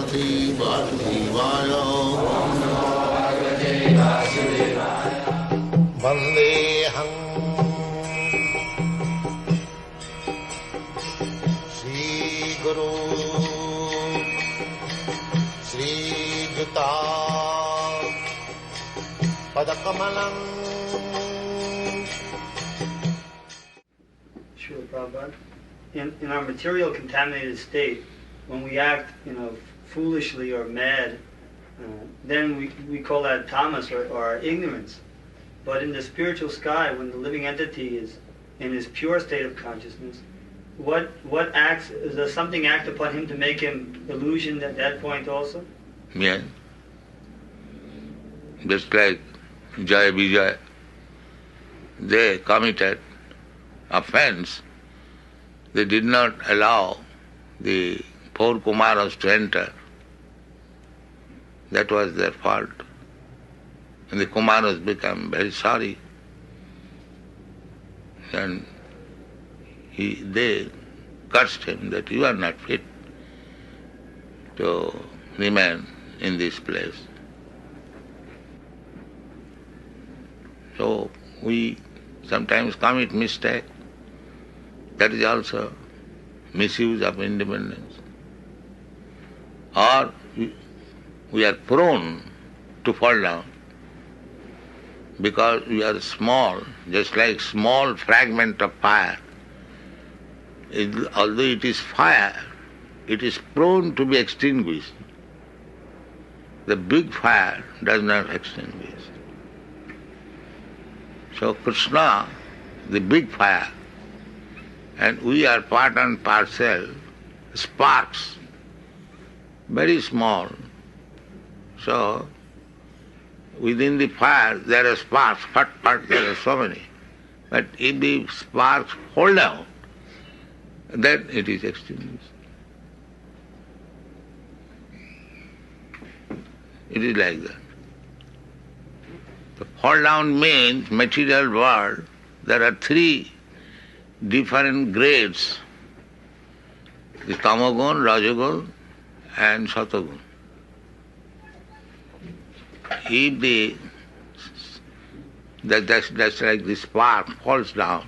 Bhagavate Vasudevaya. Vandeham Sri Guru Sri Juta Padakamalam. Sure, Prabhupada. In our material contaminated state, when we act, foolishly or mad, then we call that tamas or ignorance. But in the spiritual sky, when the living entity is in his pure state of consciousness, what acts, does something act upon him to make him illusioned at that point also? Yes. Just like Jaya Vijay, they committed offense. They did not allow the 4 Kumaras to enter. That was their fault. And the Kumaras became very sorry. And they cursed him that you are not fit to remain in this place. So we sometimes commit mistake. That is also misuse of independence. Or we are prone to fall down because we are small, just like small fragment of fire. Although it is fire, it is prone to be extinguished. The big fire does not extinguish. So Krishna, the big fire, and we are part and parcel, sparks, very small. So within the fire there are sparks, but there are so many. But if the sparks fall down, then it is extinguished. It is like that. The fall down means material world, there are 3 different grades, the tamagun, rajagun and satagun. If that's like the spark falls down,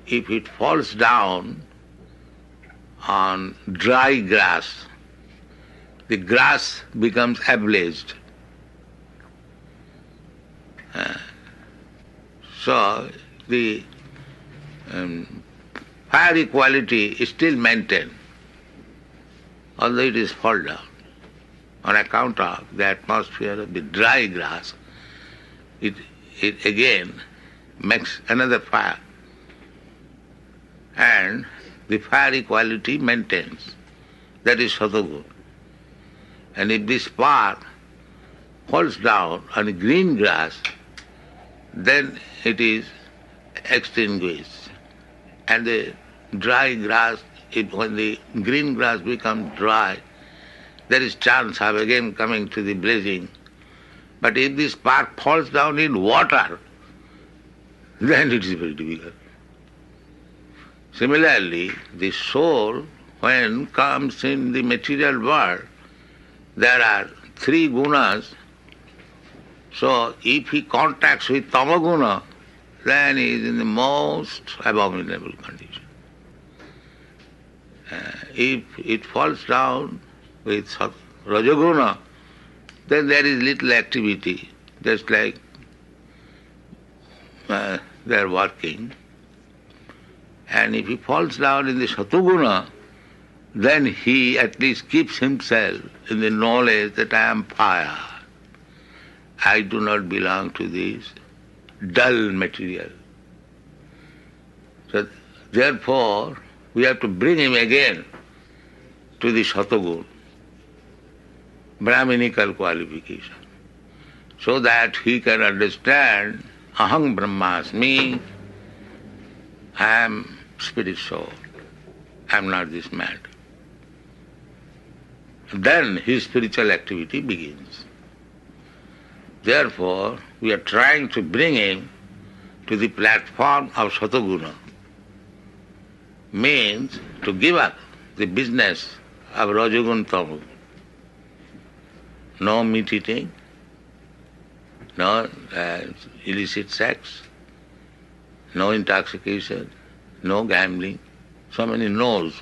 if it falls down on dry grass, the grass becomes ablazed. So the fiery quality is still maintained, although it is fall down. On account of the atmosphere of the dry grass, it again makes another fire, and the fiery quality maintains. That is satagun. And if this spark falls down on the green grass, then it is extinguished. And the dry grass, when the green grass becomes dry, there is chance of again coming to the blazing. But if the spark falls down in water, then it is very difficult. Similarly, the soul, when comes in the material world, there are 3 gunas. So if he contacts with tamaguna, then he is in the most abominable condition. If it falls down with rajaguna, then there is little activity, just like they are working. And if he falls down in the satuguna, then he at least keeps himself in the knowledge that I am fire. I do not belong to this dull material. So therefore, we have to bring him again to the Satagun, Brahminical qualification, so that he can understand Aham Brahmasmi, I am spirit soul, I am not this matter. Then his spiritual activity begins. Therefore, we are trying to bring him to the platform of Sataguna. Means to give up the business of Rajagun Tamagun. no meat eating, no illicit sex, no intoxication, no gambling, so many no's,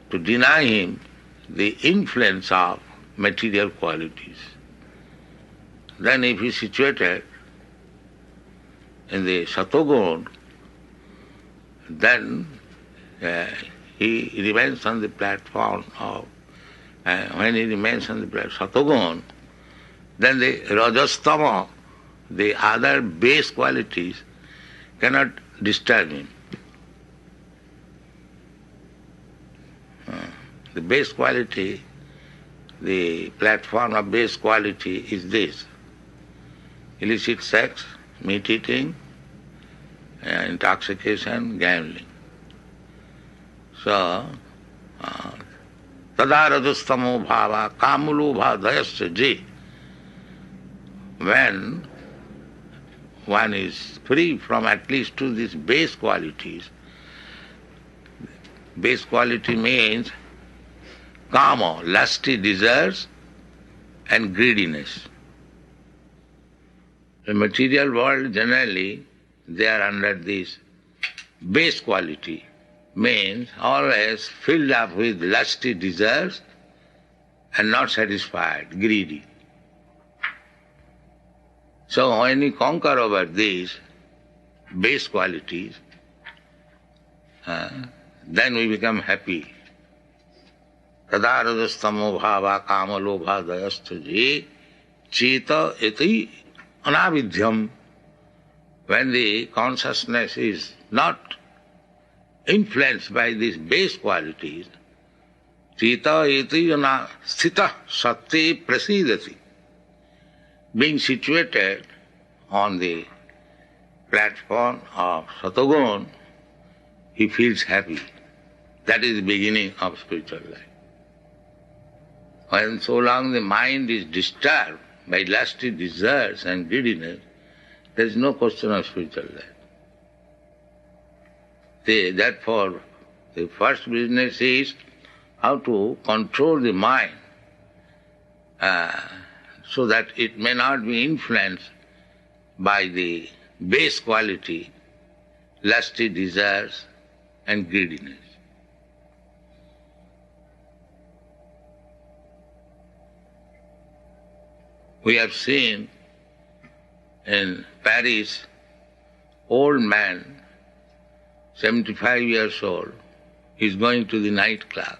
to deny him the influence of material qualities. Then if he is situated in the Satogun, then he remains on the platform of, when he remains on the platform Satogun, then the Rajastama, the other base qualities, cannot disturb him. The base quality, the platform of base quality is this: illicit sex, meat eating, intoxication, gambling. So, tada rajastamo bhava kamulo bhadayasya ji. When one is free from at least two these base qualities, base quality means kama, lusty desires and greediness. The material world generally, they are under this base quality, means always filled up with lusty desires and not satisfied, greedy. So when we conquer over these base qualities, then we become happy. Tada rajastamo bhava kama lobha dayastha je cheta eti anavidhyam. When the consciousness is not influenced by these base qualities, cheta eti sthita satte prasidati. Being situated on the platform of Satogun, he feels happy. That is the beginning of spiritual life. When so long the mind is disturbed by lusty desires and greediness, there is no question of spiritual life. Therefore, the first business is how to control the mind so that it may not be influenced by the base quality, lusty desires and greediness. We have seen in Paris, old man, 75 years old, is going to the nightclub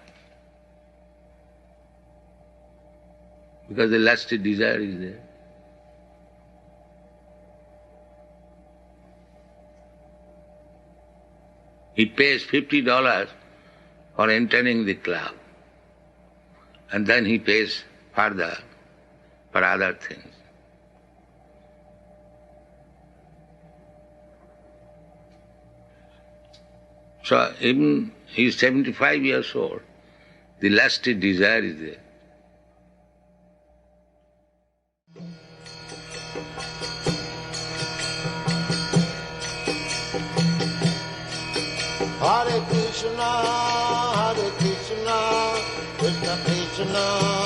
because the lusty desire is there. He pays $50 for entering the club, and then he pays further for other things. So even he is 75 years old, the lusty desire is there. Hare Krishna, Krishna Krishna,